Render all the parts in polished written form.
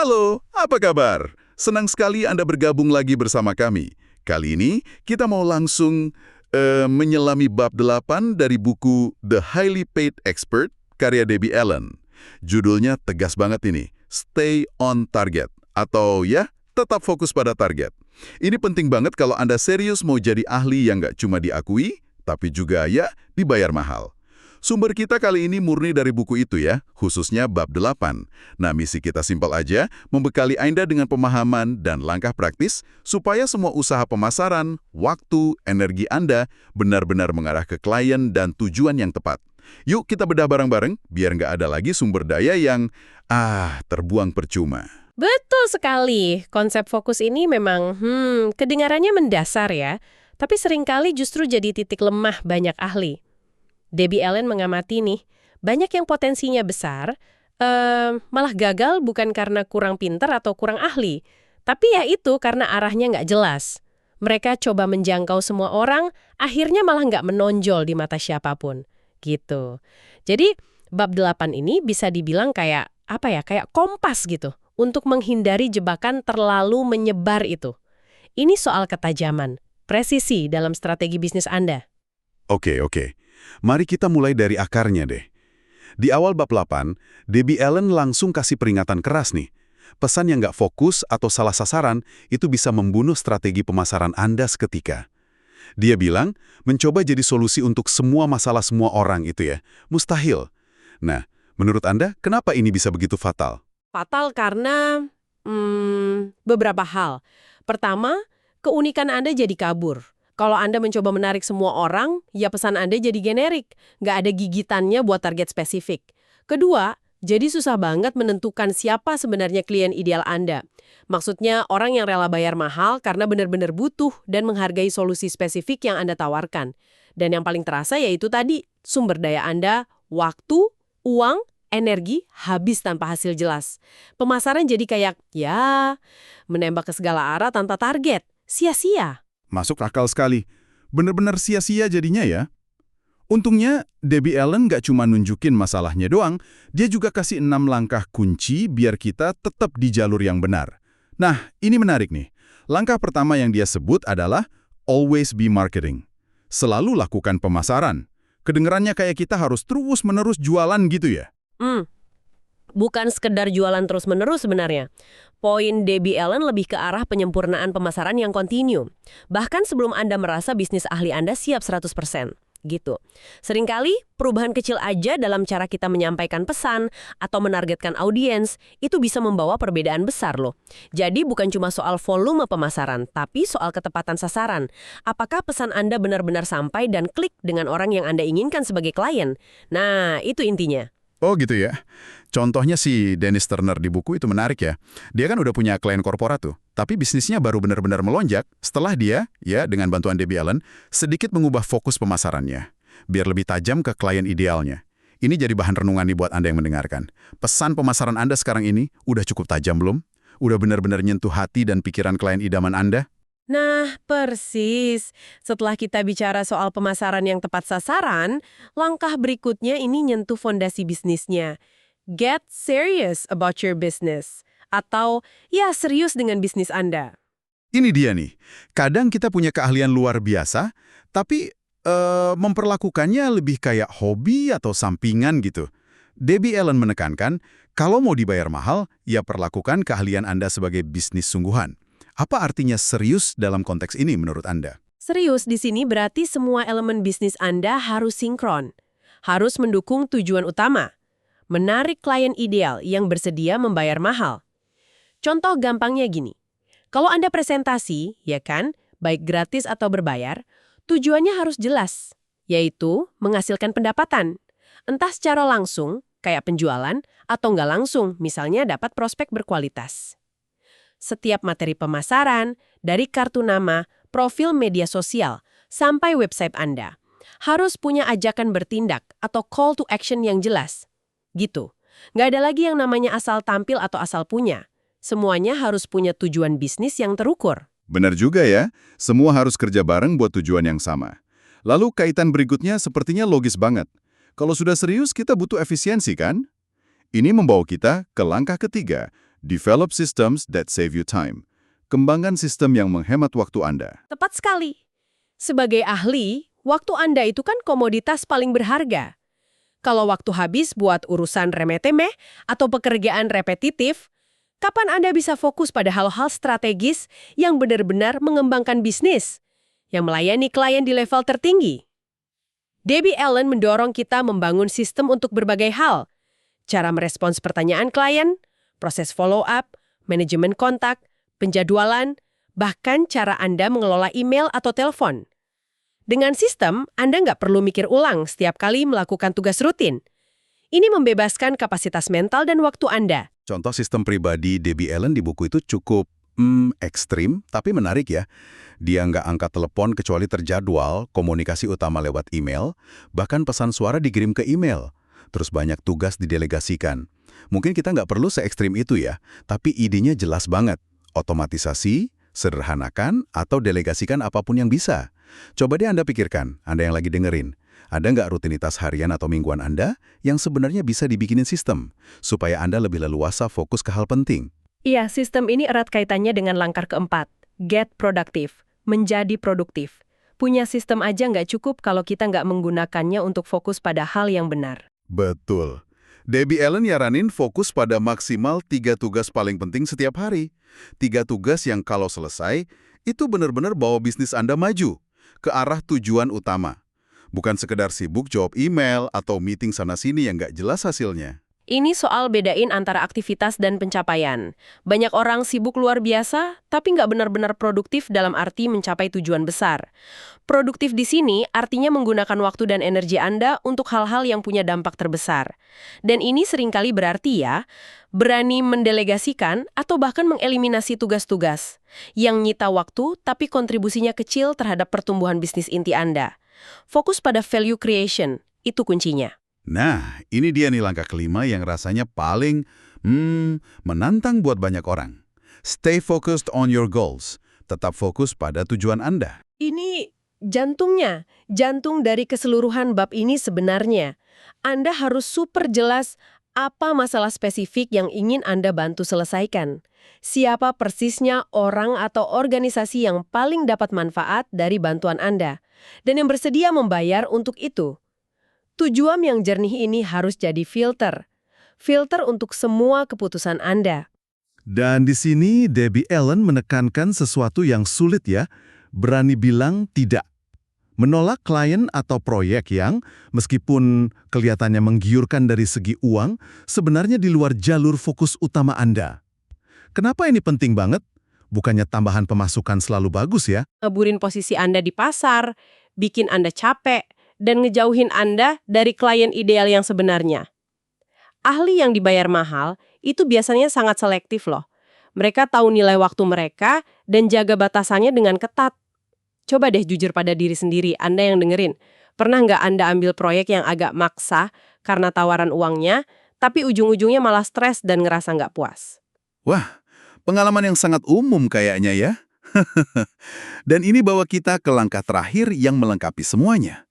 Halo, apa kabar? Senang sekali Anda bergabung lagi bersama kami. Kali ini kita mau langsung menyelami bab 8 dari buku The Highly Paid Expert karya Debbie Allen. Judulnya tegas banget ini, Stay on Target, atau ya, tetap fokus pada target. Ini penting banget kalau Anda serius mau jadi ahli yang nggak cuma diakui, tapi juga ya dibayar mahal. Sumber kita kali ini murni dari buku itu ya, khususnya bab 8. Nah, misi kita simpel aja, membekali Anda dengan pemahaman dan langkah praktis supaya semua usaha pemasaran, waktu, energi Anda benar-benar mengarah ke klien dan tujuan yang tepat. Yuk kita bedah bareng-bareng, biar nggak ada lagi sumber daya yang, terbuang percuma. Betul sekali. Konsep fokus ini memang, kedengarannya mendasar ya. Tapi seringkali justru jadi titik lemah banyak ahli. Debbie Allen mengamati nih, banyak yang potensinya besar, malah gagal bukan karena kurang pinter atau kurang ahli. Tapi ya itu karena arahnya nggak jelas. Mereka coba menjangkau semua orang, akhirnya malah nggak menonjol di mata siapapun. Gitu. Jadi, bab 8 ini bisa dibilang kayak kompas gitu. Untuk menghindari jebakan terlalu menyebar itu. Ini soal ketajaman, presisi dalam strategi bisnis Anda. Oke. Mari kita mulai dari akarnya deh. Di awal bab 8, Debbie Allen langsung kasih peringatan keras nih. Pesan yang nggak fokus atau salah sasaran itu bisa membunuh strategi pemasaran Anda seketika. Dia bilang, mencoba jadi solusi untuk semua masalah semua orang itu ya, mustahil. Nah, menurut Anda, kenapa ini bisa begitu fatal? Fatal karena beberapa hal. Pertama, keunikan Anda jadi kabur. Kalau Anda mencoba menarik semua orang, ya pesan Anda jadi generik. Nggak ada gigitannya buat target spesifik. Kedua, jadi susah banget menentukan siapa sebenarnya klien ideal Anda. Maksudnya orang yang rela bayar mahal karena benar-benar butuh dan menghargai solusi spesifik yang Anda tawarkan. Dan yang paling terasa yaitu tadi, sumber daya Anda, waktu, uang, energi habis tanpa hasil jelas. Pemasaran jadi kayak, menembak ke segala arah tanpa target. Sia-sia. Masuk akal sekali. Bener-bener sia-sia jadinya ya. Untungnya, Debbie Allen nggak cuma nunjukin masalahnya doang, dia juga kasih 6 langkah kunci biar kita tetap di jalur yang benar. Nah, ini menarik nih. Langkah pertama yang dia sebut adalah always be marketing. Selalu lakukan pemasaran. Kedengerannya kayak kita harus terus-menerus jualan gitu ya? Bukan sekedar jualan terus-menerus sebenarnya. Poin Debbie Allen lebih ke arah penyempurnaan pemasaran yang kontinu. Bahkan sebelum Anda merasa bisnis ahli Anda siap 100%. Gitu. Seringkali perubahan kecil aja dalam cara kita menyampaikan pesan atau menargetkan audiens itu bisa membawa perbedaan besar loh. Jadi bukan cuma soal volume pemasaran, tapi soal ketepatan sasaran. Apakah pesan Anda benar-benar sampai dan klik dengan orang yang Anda inginkan sebagai klien? Nah, itu intinya. Oh gitu ya. Contohnya si Dennis Turner di buku itu menarik ya. Dia kan udah punya klien korporat tuh. Tapi bisnisnya baru benar-benar melonjak setelah dia, ya dengan bantuan Debbie Allen, sedikit mengubah fokus pemasarannya. Biar lebih tajam ke klien idealnya. Ini jadi bahan renungan nih buat Anda yang mendengarkan. Pesan pemasaran Anda sekarang ini udah cukup tajam belum? Udah benar-benar nyentuh hati dan pikiran klien idaman Anda? Nah, persis. Setelah kita bicara soal pemasaran yang tepat sasaran, langkah berikutnya ini nyentuh fondasi bisnisnya. Get serious about your business. Atau, ya serius dengan bisnis Anda. Ini dia nih. Kadang kita punya keahlian luar biasa, tapi memperlakukannya lebih kayak hobi atau sampingan gitu. Debbie Allen menekankan, kalau mau dibayar mahal, ya perlakukan keahlian Anda sebagai bisnis sungguhan. Apa artinya serius dalam konteks ini menurut Anda? Serius di sini berarti semua elemen bisnis Anda harus sinkron. Harus mendukung tujuan utama. Menarik klien ideal yang bersedia membayar mahal. Contoh gampangnya gini. Kalau Anda presentasi, ya kan, baik gratis atau berbayar, tujuannya harus jelas, yaitu menghasilkan pendapatan. Entah secara langsung, kayak penjualan, atau nggak langsung, misalnya dapat prospek berkualitas. Setiap materi pemasaran, dari kartu nama, profil media sosial, sampai website Anda, harus punya ajakan bertindak atau call to action yang jelas. Gitu. Nggak ada lagi yang namanya asal tampil atau asal punya. Semuanya harus punya tujuan bisnis yang terukur. Benar juga ya, semua harus kerja bareng buat tujuan yang sama. Lalu kaitan berikutnya sepertinya logis banget. Kalau sudah serius, kita butuh efisiensi kan? Ini membawa kita ke langkah ketiga, Develop systems that save you time. Kembangkan sistem yang menghemat waktu Anda. Tepat sekali. Sebagai ahli, waktu Anda itu kan komoditas paling berharga. Kalau waktu habis buat urusan remeh-temeh atau pekerjaan repetitif, kapan Anda bisa fokus pada hal-hal strategis yang benar-benar mengembangkan bisnis, yang melayani klien di level tertinggi? Debbie Allen mendorong kita membangun sistem untuk berbagai hal. Cara merespons pertanyaan klien, proses follow-up, manajemen kontak, penjadwalan, bahkan cara Anda mengelola email atau telepon. Dengan sistem, Anda nggak perlu mikir ulang setiap kali melakukan tugas rutin. Ini membebaskan kapasitas mental dan waktu Anda. Contoh sistem pribadi Debbie Allen di buku itu cukup ekstrim, tapi menarik ya. Dia nggak angkat telepon kecuali terjadwal, komunikasi utama lewat email, bahkan pesan suara dikirim ke email. Terus banyak tugas didelegasikan. Mungkin kita nggak perlu se-ekstrim itu ya, tapi idenya jelas banget. Otomatisasi, sederhanakan, atau delegasikan apapun yang bisa. Coba deh Anda pikirkan, Anda yang lagi dengerin. Ada nggak rutinitas harian atau mingguan Anda yang sebenarnya bisa dibikinin sistem, supaya Anda lebih leluasa fokus ke hal penting? Iya, sistem ini erat kaitannya dengan langkah keempat, get productive, menjadi produktif. Punya sistem aja nggak cukup kalau kita nggak menggunakannya untuk fokus pada hal yang benar. Betul. Debbie Allen nyaranin fokus pada maksimal 3 tugas paling penting setiap hari. 3 tugas yang kalau selesai, itu benar-benar bawa bisnis Anda maju ke arah tujuan utama. Bukan sekedar sibuk jawab email atau meeting sana-sini yang nggak jelas hasilnya. Ini soal bedain antara aktivitas dan pencapaian. Banyak orang sibuk luar biasa, tapi nggak benar-benar produktif dalam arti mencapai tujuan besar. Produktif di sini artinya menggunakan waktu dan energi Anda untuk hal-hal yang punya dampak terbesar. Dan ini seringkali berarti ya, berani mendelegasikan atau bahkan mengeliminasi tugas-tugas yang nyita waktu tapi kontribusinya kecil terhadap pertumbuhan bisnis inti Anda. Fokus pada value creation, itu kuncinya. Nah, ini dia nih langkah kelima yang rasanya paling menantang buat banyak orang. Stay focused on your goals. Tetap fokus pada tujuan Anda. Ini jantungnya, jantung dari keseluruhan bab ini sebenarnya. Anda harus super jelas apa masalah spesifik yang ingin Anda bantu selesaikan. Siapa persisnya orang atau organisasi yang paling dapat manfaat dari bantuan Anda, dan yang bersedia membayar untuk itu. Tujuan yang jernih ini harus jadi filter. Filter untuk semua keputusan Anda. Dan di sini Debbie Allen menekankan sesuatu yang sulit ya, berani bilang tidak. Menolak klien atau proyek yang, meskipun kelihatannya menggiurkan dari segi uang, sebenarnya di luar jalur fokus utama Anda. Kenapa ini penting banget? Bukannya tambahan pemasukan selalu bagus ya? Ngeburin posisi Anda di pasar, bikin Anda capek, dan ngejauhin Anda dari klien ideal yang sebenarnya. Ahli yang dibayar mahal itu biasanya sangat selektif loh. Mereka tahu nilai waktu mereka dan jaga batasannya dengan ketat. Coba deh jujur pada diri sendiri, Anda yang dengerin. Pernah nggak Anda ambil proyek yang agak maksa karena tawaran uangnya, tapi ujung-ujungnya malah stres dan ngerasa nggak puas? Wah, pengalaman yang sangat umum kayaknya ya. Dan ini bawa kita ke langkah terakhir yang melengkapi semuanya.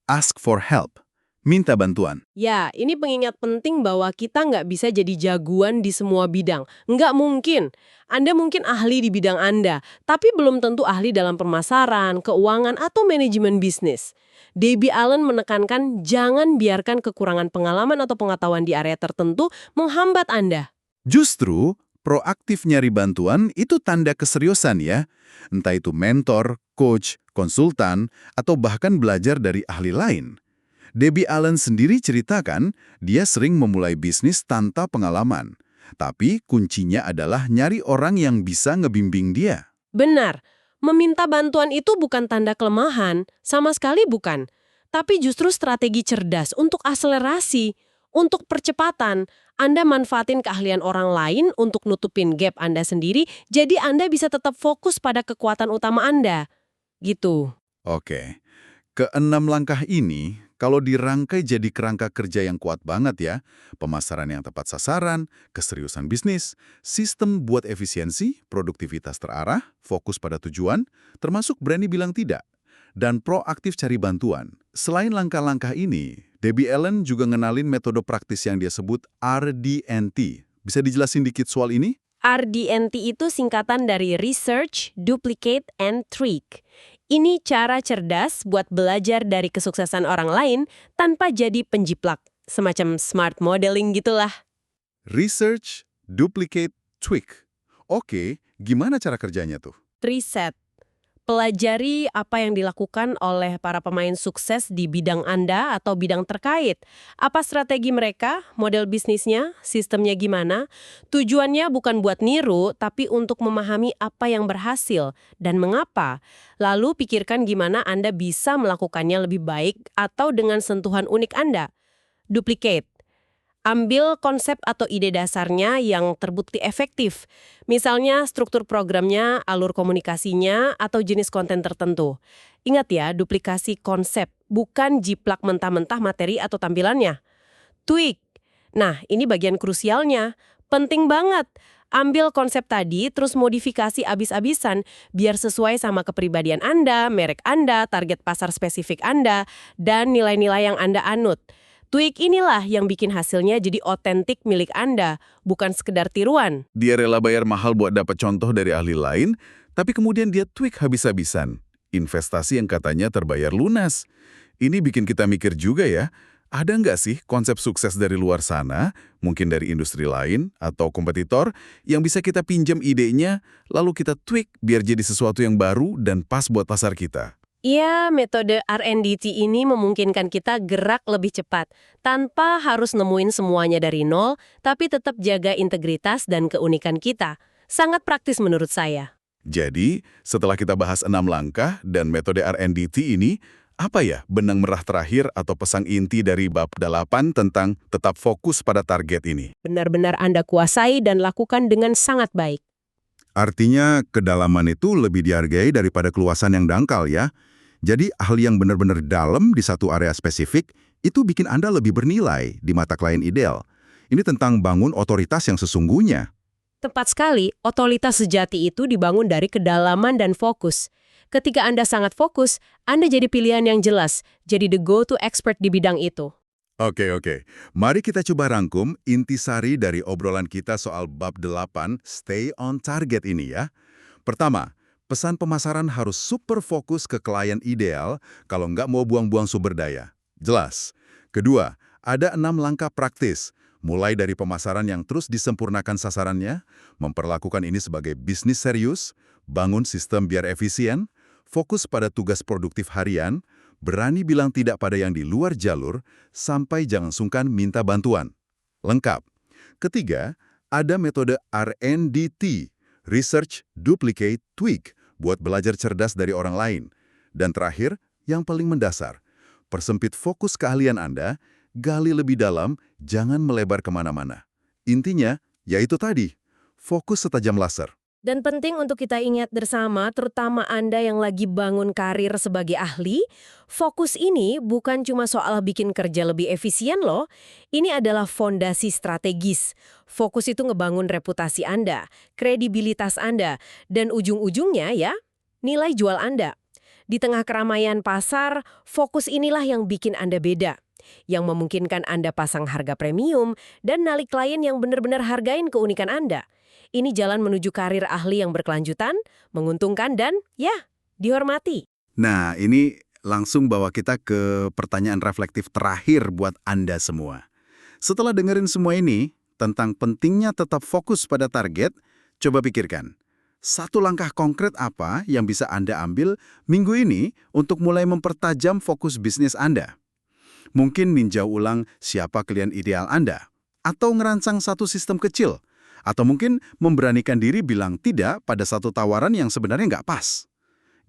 Ask for help. Minta bantuan. Ya, ini pengingat penting bahwa kita nggak bisa jadi jagoan di semua bidang. Nggak mungkin. Anda mungkin ahli di bidang Anda, tapi belum tentu ahli dalam pemasaran, keuangan, atau manajemen bisnis. Debbie Allen menekankan jangan biarkan kekurangan pengalaman atau pengetahuan di area tertentu menghambat Anda. Justru, proaktif nyari bantuan itu tanda keseriusan ya. Entah itu mentor, coach, konsultan, atau bahkan belajar dari ahli lain. Debbie Allen sendiri ceritakan, dia sering memulai bisnis tanpa pengalaman. Tapi kuncinya adalah nyari orang yang bisa ngebimbing dia. Benar, meminta bantuan itu bukan tanda kelemahan, sama sekali bukan. Tapi justru strategi cerdas untuk akselerasi, untuk percepatan. Anda manfaatin keahlian orang lain untuk nutupin gap Anda sendiri, jadi Anda bisa tetap fokus pada kekuatan utama Anda. Gitu. Oke, ke-6 langkah ini, kalau dirangkai jadi kerangka kerja yang kuat banget ya, pemasaran yang tepat sasaran, keseriusan bisnis, sistem buat efisiensi, produktivitas terarah, fokus pada tujuan, termasuk berani bilang tidak, dan proaktif cari bantuan. Selain langkah-langkah ini, Debbie Allen juga ngenalin metode praktis yang dia sebut RDNT, Bisa dijelasin dikit soal ini? RDNT itu singkatan dari Research, Duplicate, and Tweak. Ini cara cerdas buat belajar dari kesuksesan orang lain tanpa jadi penjiplak. Semacam smart modeling gitulah. Research, duplicate, tweak. Oke, gimana cara kerjanya tuh? Riset. Pelajari apa yang dilakukan oleh para pemain sukses di bidang Anda atau bidang terkait. Apa strategi mereka, model bisnisnya, sistemnya gimana. Tujuannya bukan buat niru, tapi untuk memahami apa yang berhasil dan mengapa. Lalu pikirkan gimana Anda bisa melakukannya lebih baik atau dengan sentuhan unik Anda. Duplicate. Ambil konsep atau ide dasarnya yang terbukti efektif. Misalnya struktur programnya, alur komunikasinya, atau jenis konten tertentu. Ingat ya, duplikasi konsep, bukan jiplak mentah-mentah materi atau tampilannya. Tweak. Nah, ini bagian krusialnya. Penting banget. Ambil konsep tadi, terus modifikasi abis-abisan, biar sesuai sama kepribadian Anda, merek Anda, target pasar spesifik Anda, dan nilai-nilai yang Anda anut. Tweak inilah yang bikin hasilnya jadi otentik milik Anda, bukan sekedar tiruan. Dia rela bayar mahal buat dapat contoh dari ahli lain, tapi kemudian dia tweak habis-habisan. Investasi yang katanya terbayar lunas. Ini bikin kita mikir juga ya, ada nggak sih konsep sukses dari luar sana, mungkin dari industri lain atau kompetitor, yang bisa kita pinjam idenya, lalu kita tweak biar jadi sesuatu yang baru dan pas buat pasar kita? Iya, metode RNDT ini memungkinkan kita gerak lebih cepat, tanpa harus nemuin semuanya dari nol, tapi tetap jaga integritas dan keunikan kita. Sangat praktis menurut saya. Jadi, setelah kita bahas 6 langkah dan metode RNDT ini, apa ya benang merah terakhir atau pesan inti dari bab 8 tentang tetap fokus pada target ini? Benar-benar Anda kuasai dan lakukan dengan sangat baik. Artinya, kedalaman itu lebih dihargai daripada keluasan yang dangkal ya. Jadi, ahli yang benar-benar dalam di satu area spesifik, itu bikin Anda lebih bernilai di mata klien ideal. Ini tentang bangun otoritas yang sesungguhnya. Tepat sekali, otoritas sejati itu dibangun dari kedalaman dan fokus. Ketika Anda sangat fokus, Anda jadi pilihan yang jelas, jadi the go-to expert di bidang itu. Oke. Mari kita coba rangkum intisari dari obrolan kita soal bab 8, stay on target ini ya. Pertama, pesan pemasaran harus super fokus ke klien ideal kalau nggak mau buang-buang sumber daya. Jelas. Kedua, ada 6 langkah praktis, mulai dari pemasaran yang terus disempurnakan sasarannya, memperlakukan ini sebagai bisnis serius, bangun sistem biar efisien, fokus pada tugas produktif harian, berani bilang tidak pada yang di luar jalur, sampai jangan sungkan minta bantuan. Lengkap. Ketiga, ada metode RNDT, Research, Duplicate, Tweak, buat belajar cerdas dari orang lain. Dan terakhir, yang paling mendasar, persempit fokus keahlian Anda, gali lebih dalam, jangan melebar kemana-mana. Intinya, yaitu tadi, fokus setajam laser. Dan penting untuk kita ingat bersama, terutama Anda yang lagi bangun karir sebagai ahli, fokus ini bukan cuma soal bikin kerja lebih efisien loh. Ini adalah fondasi strategis. Fokus itu ngebangun reputasi Anda, kredibilitas Anda, dan ujung-ujungnya ya, nilai jual Anda. Di tengah keramaian pasar, fokus inilah yang bikin Anda beda. Yang memungkinkan Anda pasang harga premium dan narik klien yang benar-benar hargain keunikan Anda. Ini jalan menuju karir ahli yang berkelanjutan, menguntungkan, dan ya, dihormati. Nah, ini langsung bawa kita ke pertanyaan reflektif terakhir buat Anda semua. Setelah dengerin semua ini, tentang pentingnya tetap fokus pada target, coba pikirkan. Satu langkah konkret apa yang bisa Anda ambil minggu ini untuk mulai mempertajam fokus bisnis Anda? Mungkin ninjau ulang siapa klien ideal Anda, atau ngerancang satu sistem kecil, atau mungkin memberanikan diri bilang tidak pada satu tawaran yang sebenarnya nggak pas.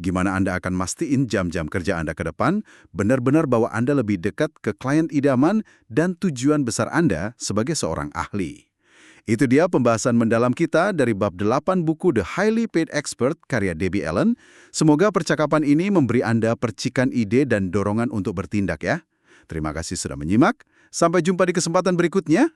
Gimana Anda akan mastiin jam-jam kerja Anda ke depan benar-benar bahwa Anda lebih dekat ke klien idaman dan tujuan besar Anda sebagai seorang ahli. Itu dia pembahasan mendalam kita dari bab 8 buku The Highly Paid Expert karya Debbie Allen. Semoga percakapan ini memberi Anda percikan ide dan dorongan untuk bertindak ya. Terima kasih sudah menyimak. Sampai jumpa di kesempatan berikutnya.